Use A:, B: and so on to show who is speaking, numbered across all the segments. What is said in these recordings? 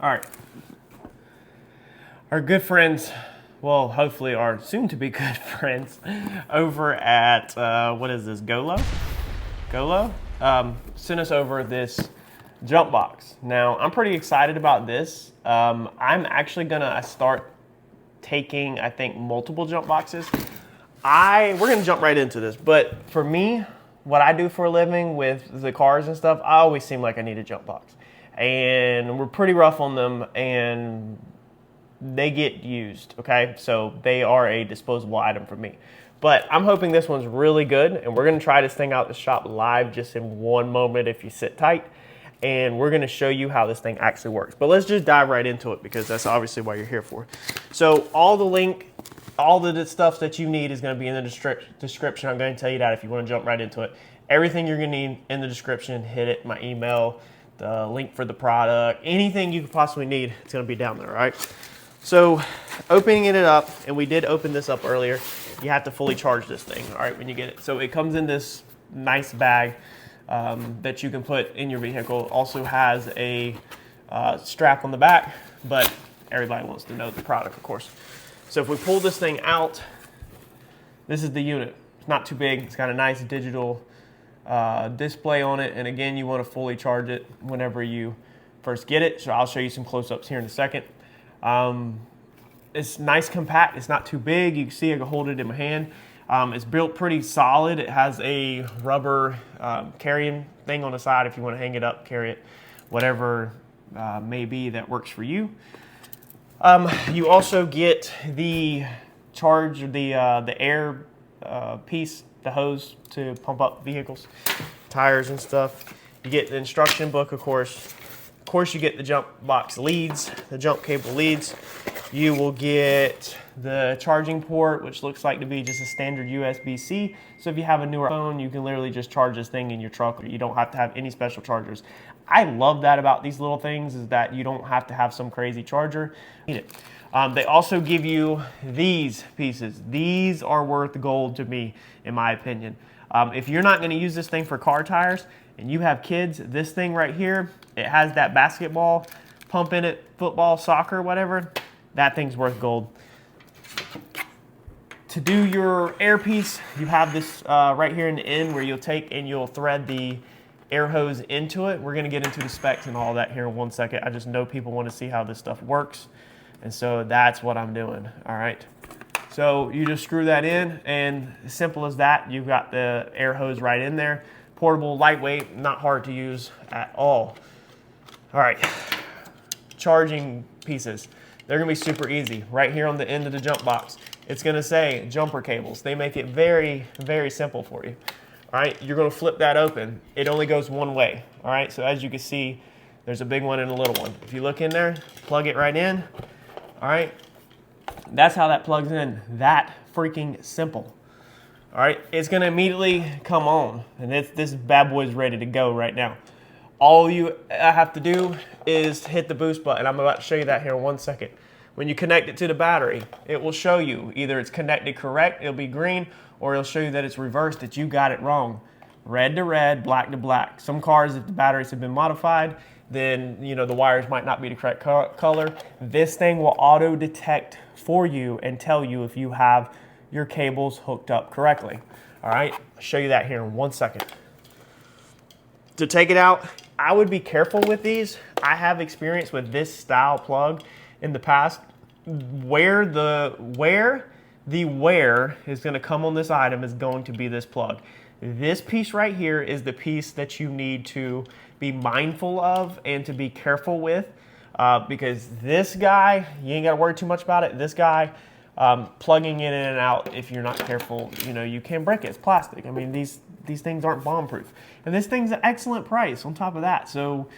A: All right. Our good friends, well, hopefully our soon-to-be good friends over at, what is this, GOLO? GOLO? Sent us over this jump box. Now, I'm pretty excited about this. I'm actually gonna start taking, I think, multiple jump boxes. We're gonna jump right into this, but for me, what I do for a living with the cars and stuff, I always seem like I need a jump box. And we're pretty rough on them, and they get used, okay? So they are a disposable item for me. But I'm hoping this one's really good, and we're gonna try this thing out the shop live just in one moment if you sit tight. And we're gonna show you how this thing actually works. But let's just dive right into it because that's obviously what you're here for. So all the stuff that you need is gonna be in the description. I'm gonna tell you that if you wanna jump right into it. Everything you're gonna need in the description, hit it, my email, the link for the product, anything you could possibly need, it's gonna be down there, all right? So opening it up, and we did open this up earlier, you have to fully charge this thing, all right, when you get it. So it comes in this nice bag that you can put in your vehicle. Also has a strap on the back, but everybody wants to know the product, of course. So if we pull this thing out, this is the unit. It's not too big. It's got a nice digital display on it, and again, you want to fully charge it whenever you first get it. So I'll show you some close-ups here in a second. It's nice, compact. It's not too big. You can see I can hold it in my hand. It's built pretty solid. It has a rubber carrying thing on the side if you want to hang it up, carry it, whatever may be that works for you. You also get the the air piece, the hose to pump up vehicles, tires and stuff. You get the instruction book, of course. Of course, you get the jump box leads, the jump cable leads. You will get the charging port, which looks like to be just a standard USB-C. So if you have a newer phone, you can literally just charge this thing in your truck. You don't have to have any special chargers. I love that about these little things, is that you don't have to have some crazy charger. They also give you these pieces. These are worth gold to me, in my opinion. If you're not going to use this thing for car tires and you have kids, this thing right here, it has that basketball pump in it, football, soccer, whatever. That thing's worth gold. To do your air piece, you have this right here in the end where you'll take and you'll thread the air hose into it. We're gonna get into the specs and all that here in 1 second. I just know people want to see how this stuff works. And so that's what I'm doing, all right? So you just screw that in, and as simple as that, you've got the air hose right in there. Portable, lightweight, not hard to use at all. All right, charging pieces. They're gonna be super easy. Right here on the end of the jump box, it's gonna say jumper cables. They make it very, very simple for you. All right, you're gonna flip that open. It only goes one way, all right? So as you can see, there's a big one and a little one. If you look in there, plug it right in, all right? That's how that plugs in. That freaking simple. All right, it's gonna immediately come on, and this bad boy is ready to go right now. All you have to do is hit the boost button. I'm about to show you that here in 1 second. When you connect it to the battery, it will show you either it's connected correct, it'll be green, or it'll show you that it's reversed, that you got it wrong. Red to red, black to black. Some cars, if the batteries have been modified, then the wires might not be the correct color. This thing will auto detect for you and tell you if you have your cables hooked up correctly. All right, I'll show you that here in 1 second. To take it out, I would be careful with these. I have experience with this style plug in the past. Where the wear is going to come on this item is going to be this plug. This piece right here is the piece that you need to be mindful of and to be careful with, because this guy, you ain't got to worry too much about it. This guy, plugging in and out, if you're not careful, you can break it. It's plastic. I mean, these things aren't bomb-proof. And this thing's an excellent price on top of that. So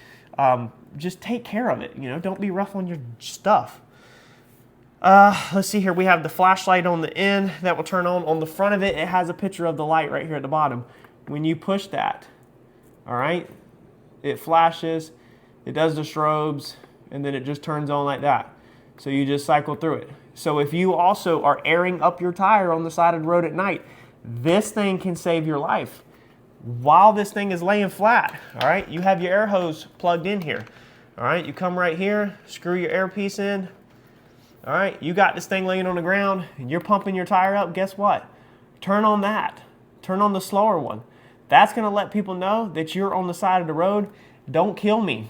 A: just take care of it. Don't be rough on your stuff. Let's see here. We have the flashlight on the end that will turn on. On the front of it, it has a picture of the light right here at the bottom. When you push that, all right, it flashes, it does the strobes, and then it just turns on like that. So you just cycle through it. So if you also are airing up your tire on the side of the road at night, this thing can save your life. While this thing is laying flat, all right, you have your air hose plugged in here. All right, you come right here, screw your air piece in. All right, you got this thing laying on the ground and you're pumping your tire up. Guess what? Turn on that. Turn on the slower one. That's gonna let people know that you're on the side of the road. Don't kill me.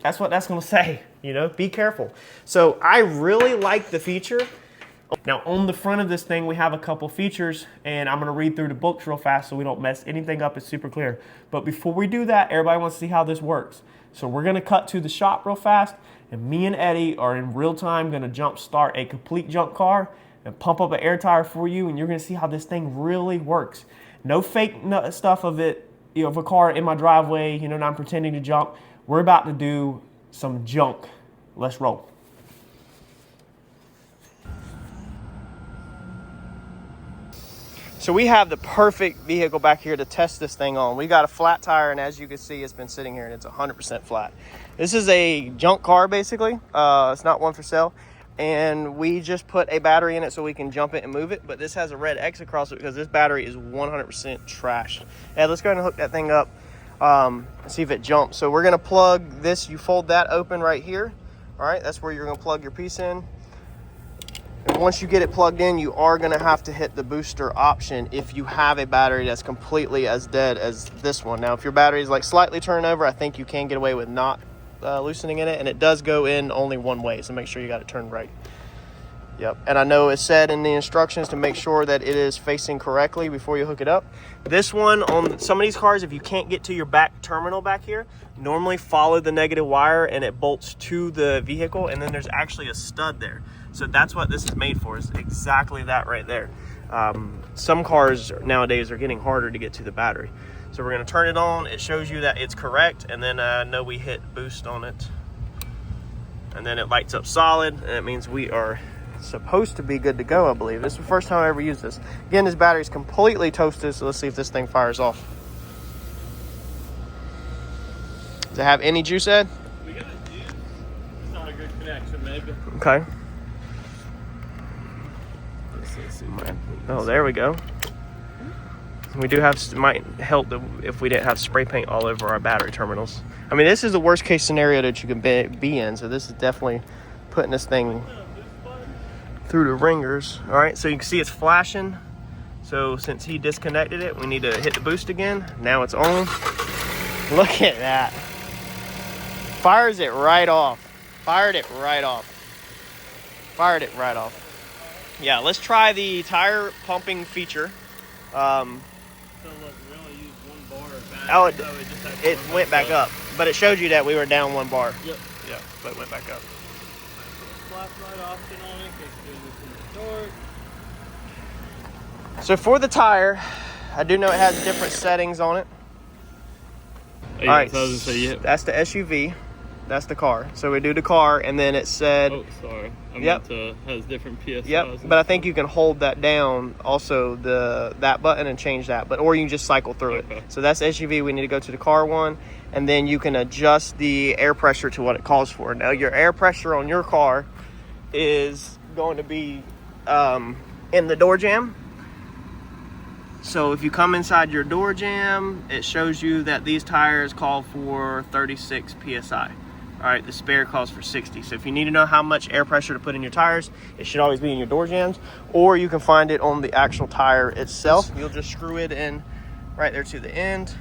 A: That's what that's gonna say, you know, be careful. So I really like the feature. Now on the front of this thing, we have a couple features, and I'm gonna read through the books real fast so we don't mess anything up. It's super clear. But before we do that, everybody wants to see how this works. So we're gonna cut to the shop real fast, and me and Eddie are in real time gonna jump start a complete jump car and pump up an air tire for you, and you're gonna see how this thing really works. No fake stuff of it, you know, of a car in my driveway, you know, not pretending to jump. We're about to do some junk. Let's roll. So we have the perfect vehicle back here to test this thing on. We got a flat tire, and as you can see, it's been sitting here and it's 100% flat. This is a junk car, basically. It's not one for sale. And we just put a battery in it so we can jump it and move it. But this has a red X across it because this battery is 100% trash. Yeah, let's go ahead and hook that thing up and see if it jumps. So we're gonna plug this, you fold that open right here. All right, that's where you're gonna plug your piece in. And once you get it plugged in, you are gonna have to hit the booster option if you have a battery that's completely as dead as this one. Now, if your battery is like slightly turned over, I think you can get away with not loosening in it, and it does go in only one way, so make sure you got it turned right. Yep, and I know it said in the instructions to make sure that it is facing correctly before you hook it up. This one, on some of these cars, if you can't get to your back terminal back here, normally follow the negative wire and it bolts to the vehicle, and then there's actually a stud there. So that's what this is made for, is exactly that right there. Some cars nowadays are getting harder to get to the battery. So we're gonna turn it on. It shows you that it's correct, and then I know we hit boost on it. And then it lights up solid, and it means we are supposed to be good to go, I believe. This is the first time I ever used this. Again, this battery's completely toasted, so let's see if this thing fires off. Does it have any juice, Ed?
B: We got a juice. It's not a good connection, maybe.
A: Okay.
B: Let's see.
A: Oh, there we go. We do have, might help if we didn't have spray paint all over our battery terminals. I mean, this is the worst case scenario that you can be in, so this is definitely putting this thing through the ringers. All right, so you can see it's flashing. So since he disconnected it, we need to hit the boost again. Now it's on. Look at that. Fires it right off. Fired it right off. Fired it right off. Yeah, let's try the tire pumping feature.
B: So look, we only used 1 bar of battery.
A: Oh, it went back up. But it showed you that we were down 1 bar.
B: Yep.
A: Yeah, but it went back up.
B: Flashlight option on it in case it's in the dark.
A: So for the tire, I do know it has different settings on it.
B: Oh, yeah,
A: all right,
B: so I was gonna say, yeah.
A: That's the SUV. That's the car. So we do the car, and then it said...
B: Oh, sorry.
A: Yep.
B: Has different PSIs.
A: Yep, but I think you can hold that down, also that button, and change that. Or you can just cycle through
B: Okay.
A: it. So that's SUV. We need to go to the car one, and then you can adjust the air pressure to what it calls for. Now, your air pressure on your car is going to be in the door jamb. So if you come inside your door jamb, it shows you that these tires call for 36 PSI. All right, the spare calls for 60. So if you need to know how much air pressure to put in your tires, it should always be in your door jambs, or you can find it on the actual tire itself. You'll just screw it in right there to the end.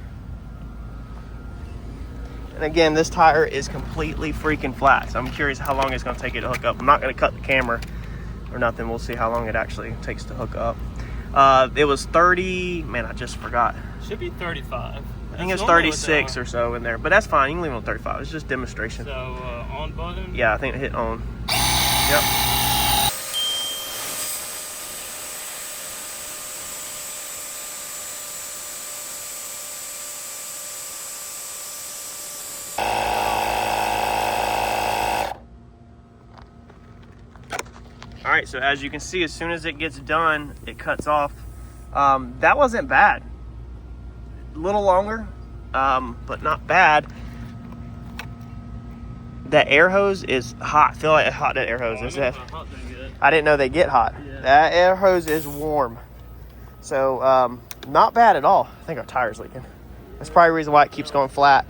A: And again, this tire is completely freaking flat. So I'm curious how long it's gonna take it to hook up. I'm not gonna cut the camera or nothing. We'll see how long it actually takes to hook up. It was 30, man, I just forgot.
B: Should be 35.
A: I think it's 36 or so in there, but that's fine. You can leave it on 35. It's just demonstration.
B: So, on button?
A: Yeah, I think it hit on. Yep. All right, so as you can see, as soon as it gets done, it cuts off. That wasn't bad. A little longer, but not bad. That air hose is hot. I feel like hot, that air hose is. I didn't know they get hot.
B: Yeah.
A: That air hose is warm. So, not bad at all. I think our tire's leaking. That's probably the reason why it keeps going flat.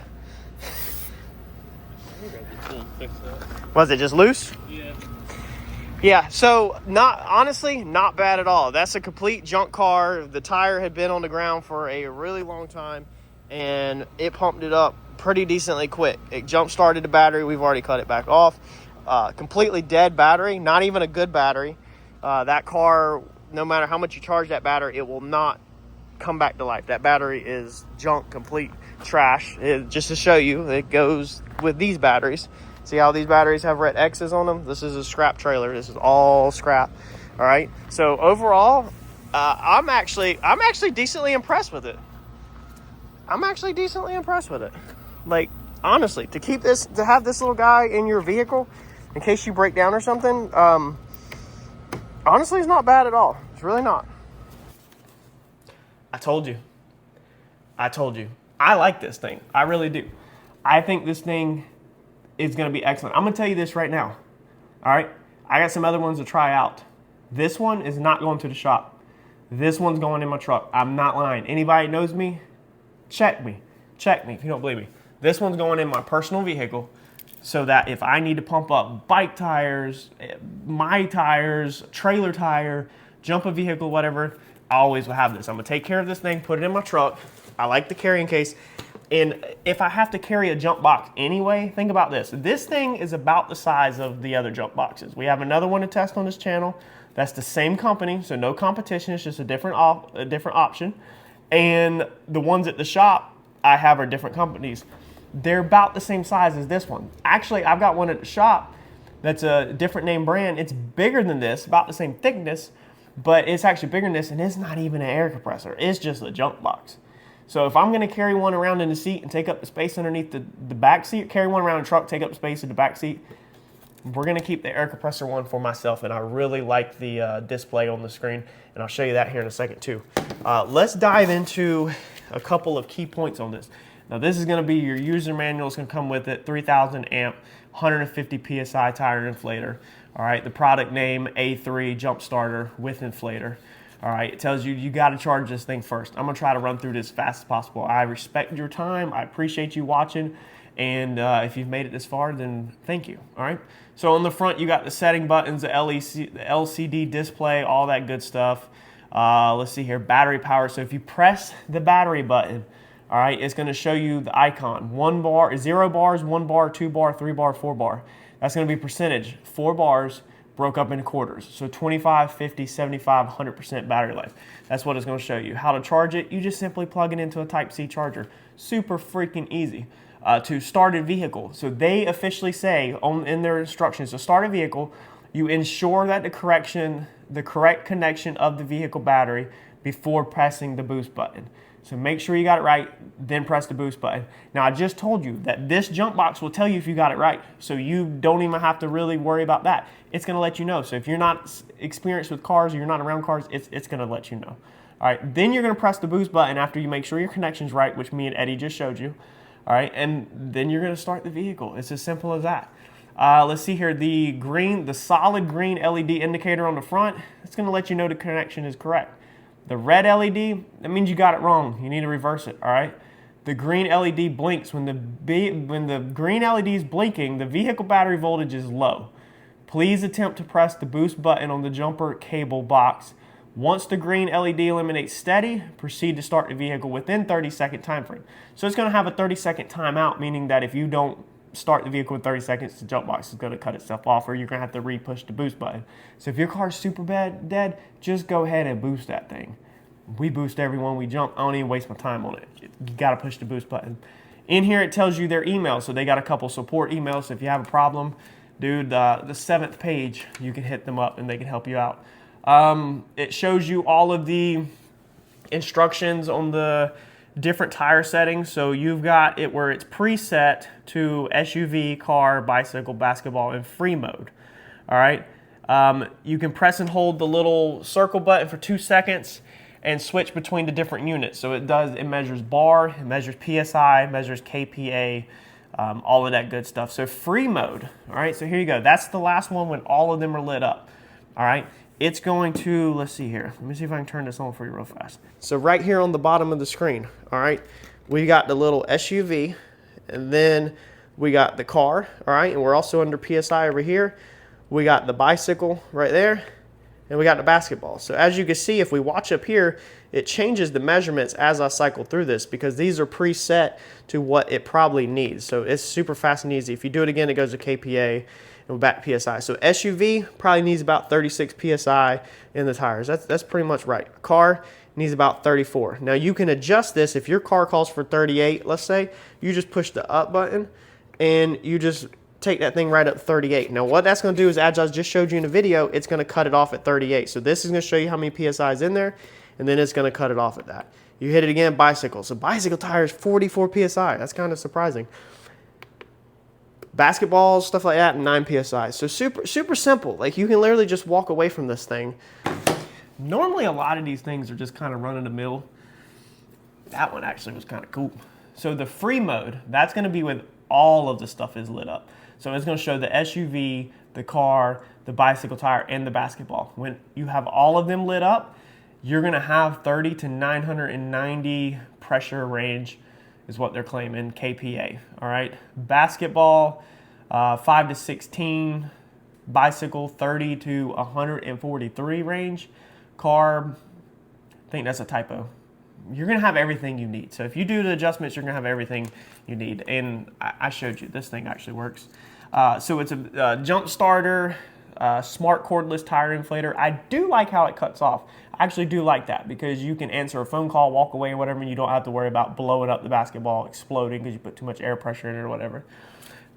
B: Fix that.
A: Was it just loose?
B: Yeah.
A: Yeah, so honestly, not bad at all. That's a complete junk car. The tire had been on the ground for a really long time, and it pumped it up pretty decently quick. It jump started the battery. We've already cut it back off. Completely dead battery, not even a good battery. That car, no matter how much you charge that battery, it will not come back to life. That battery is junk, complete trash. Just to show you, it goes with these batteries. See how these batteries have red X's on them? This is a scrap trailer. This is all scrap. All right. So overall, I'm actually decently impressed with it. Like, honestly, to have this little guy in your vehicle in case you break down or something, honestly, it's not bad at all. It's really not. I told you. I like this thing. I really do. I think this thing is going to be excellent. I'm going to tell you this right now. All right? I got some other ones to try out. This one is not going to the shop. This one's going in my truck. I'm not lying. Anybody knows me? Check me if you don't believe me. This one's going in my personal vehicle so that if I need to pump up bike tires, my tires, trailer tire, jump a vehicle, whatever, I always will have this. I'm going to take care of this thing, put it in my truck. I like the carrying case. And if I have to carry a jump box anyway, think about this. This thing is about the size of the other jump boxes. We have another one to test on this channel. That's the same company, so no competition. It's just a different option. And the ones at the shop I have are different companies. They're about the same size as this one. Actually, I've got one at the shop that's a different name brand. It's bigger than this, about the same thickness, but it's actually bigger than this, and it's not even an air compressor. It's just a jump box. So if I'm going to carry one around in the seat and take up the space underneath the back seat, carry one around the truck, take up the space in the back seat, we're going to keep the air compressor one for myself, and I really like the display on the screen, and I'll show you that here in a second too. Let's dive into a couple of key points on this. Now this is going to be your user manual. It's going to come with it, 3,000 amp, 150 PSI tire inflator. All right, the product name A3 Jump Starter with inflator. All right, it tells you you got to charge this thing first. I'm going to try to run through this as fast as possible. I respect your time. I appreciate you watching. And if you've made it this far, then thank you. All right. So on the front, you got the setting buttons, the LCD display, all that good stuff. Let's see here, battery power. So if you press the battery button, all right, it's going to show you the icon. 1 bar, 0 bars, 1 bar, 2 bar, 3 bar, 4 bar. That's going to be percentage. 4 bars broke up into quarters. So 25, 50, 75, 100% battery life. That's what it's going to show you. How to charge it, you just simply plug it into a Type-C charger. Super freaking easy. To start a vehicle. So they officially say in their instructions, to start a vehicle, you ensure that the correct connection of the vehicle battery before pressing the boost button. So make sure you got it right, then press the boost button. Now I just told you that this jump box will tell you if you got it right. So you don't even have to really worry about that. It's going to let you know. So if you're not experienced with cars or you're not around cars, it's going to let you know. All right, then you're going to press the boost button after you make sure your connection's right, which me and Eddie just showed you. All right, and then you're going to start the vehicle. It's as simple as that. Let's see here, the solid green LED indicator on the front, it's going to let you know the connection is correct. The red LED, that means you got it wrong. You need to reverse it, all right? The green LED blinks. When the green LED is blinking, the vehicle battery voltage is low. Please attempt to press the boost button on the jumper cable box. Once the green LED eliminates steady, proceed to start the vehicle within 30-second time frame. So it's going to have a 30-second timeout, meaning that if you don't start the vehicle in 30 seconds, the jump box is going to cut itself off, or you're going to have to re-push the boost button. So if your car's super dead, just go ahead and boost that thing. We boost everyone we jump. I don't even waste my time on it. You got to push the boost button. In here, it tells you their email. So they got a couple support emails. So if you have a problem, dude, the 7th page, you can hit them up and they can help you out. It shows you all of the instructions on the different tire settings. So you've got it where it's preset to SUV, car, bicycle, basketball, and free mode. All right. You can press and hold the little circle button for 2 seconds and switch between the different units. So it measures bar, it measures PSI, it measures KPA, all of that good stuff. So free mode. All right. So here you go. That's the last one when all of them are lit up. All right. It's going to, let's see here. Let me see if I can turn this on for you real fast. So right here on the bottom of the screen, all right, we got the little SUV, and then we got the car, all right, and we're also under PSI over here. We got the bicycle right there, and we got the basketball. So as you can see, if we watch up here, it changes the measurements as I cycle through this because these are preset to what it probably needs. So it's super fast and easy. If you do it again, it goes to KPA and we're back to PSI. So SUV probably needs about 36 PSI in the tires. That's pretty much right. A car needs about 34. Now you can adjust this. If your car calls for 38, let's say, you just push the up button and you just take that thing right up to 38. Now what that's going to do is, as I just showed you in the video, it's going to cut it off at 38. So this is going to show you how many PSI is in there, and then it's going to cut it off at that. You hit it again, bicycle. So bicycle tires, 44 PSI. That's kind of surprising. Basketballs, stuff like that, 9 PSI. So super simple. Like you can literally just walk away from this thing. Normally a lot of these things are just kind of run of the mill. That one actually was kind of cool. So the free mode, that's going to be with all of the stuff is lit up. So it's going to show the SUV, the car, the bicycle tire, and the basketball. When you have all of them lit up, you're going to have 30 to 990 pressure range is what they're claiming, KPA. All right. Basketball, 5 to 16. Bicycle, 30 to 143 range. Car, I think that's a typo. You're going to have everything you need. So if you do the adjustments, you're going to have everything you need. And I showed you, this thing actually works. So it's a jump starter, smart cordless tire inflator. I do like how it cuts off. I actually do like that because you can answer a phone call, walk away, or whatever, and you don't have to worry about blowing up the basketball, exploding because you put too much air pressure in it or whatever.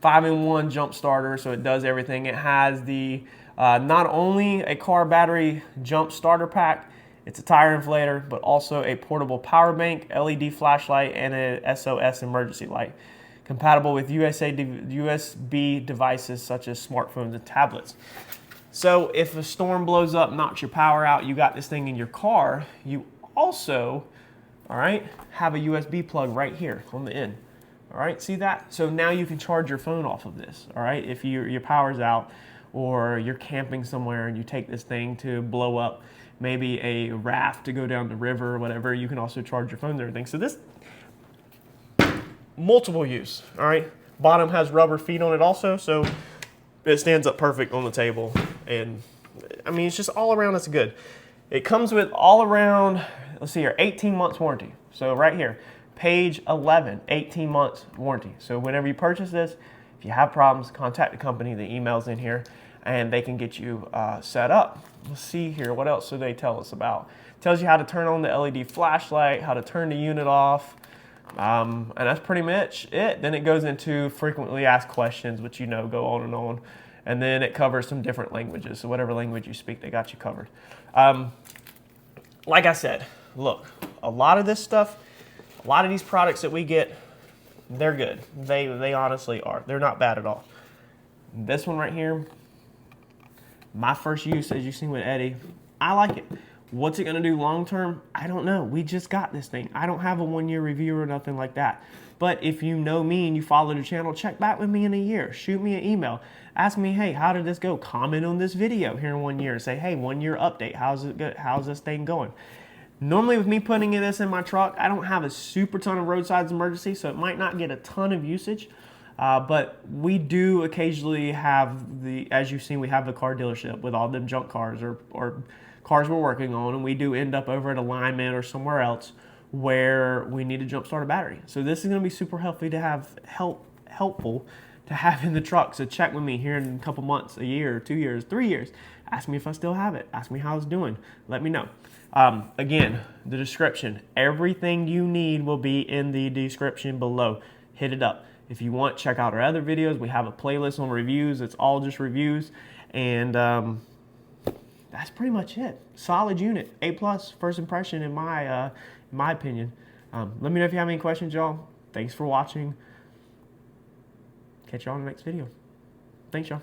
A: 5-in-1 jump starter, so it does everything. It has the not only a car battery jump starter pack, it's a tire inflator, but also a portable power bank, LED flashlight, and a SOS emergency light. Compatible with USB devices such as smartphones and tablets. So if a storm blows up, knocks your power out, you got this thing in your car, you also, all right, have a USB plug right here on the end. All right, see that? So now you can charge your phone off of this, all right? If your power's out or you're camping somewhere and you take this thing to blow up maybe a raft to go down the river or whatever, you can also charge your phone and everything. So this, multiple use, all right? Bottom has rubber feet on it also, so it stands up perfect on the table. And I mean, it's just all around, it's good. It comes with all around, let's see here, 18 months warranty. So right here, page 11, 18 months warranty. So whenever you purchase this, if you have problems, contact the company, the email's in here, and they can get you set up. Let's see here, what else do they tell us about? It tells you how to turn on the LED flashlight, how to turn the unit off, and that's pretty much it. Then it goes into frequently asked questions, which you know go on and on. And then it covers some different languages. So whatever language you speak, they got you covered. Like I said, look, a lot of this stuff, a lot of these products that we get, they're good. They honestly are. They're not bad at all. This one right here, my first use, as you've seen with Eddie, I like it. What's it gonna do long term? I don't know. We just got this thing. I don't have a 1-year review or nothing like that. But if you know me and you follow the channel, check back with me in a year. Shoot me an email. Ask me, hey, how did this go? Comment on this video here in 1 year. Say, hey, 1-year update. How's it go? How's this thing going? Normally with me putting this in my truck, I don't have a super ton of roadside emergency, so it might not get a ton of usage. But we do occasionally have as you've seen, we have the car dealership with all them junk cars or cars we're working on, and we do end up over at Alignment or somewhere else where we need to jump start a battery. So this is going to be super helpful to have helpful to have in the truck. So check with me here in a couple months, a year, 2 years, 3 years. Ask me if I still have it. Ask me how it's doing. Let me know. Again, the description, everything you need will be in the description below. Hit it up. If you want, check out our other videos. We have a playlist on reviews. It's all just reviews. And that's pretty much it. Solid unit, A+, first impression in my opinion. Let me know if you have any questions, y'all. Thanks for watching. Catch y'all in the next video. Thanks, y'all.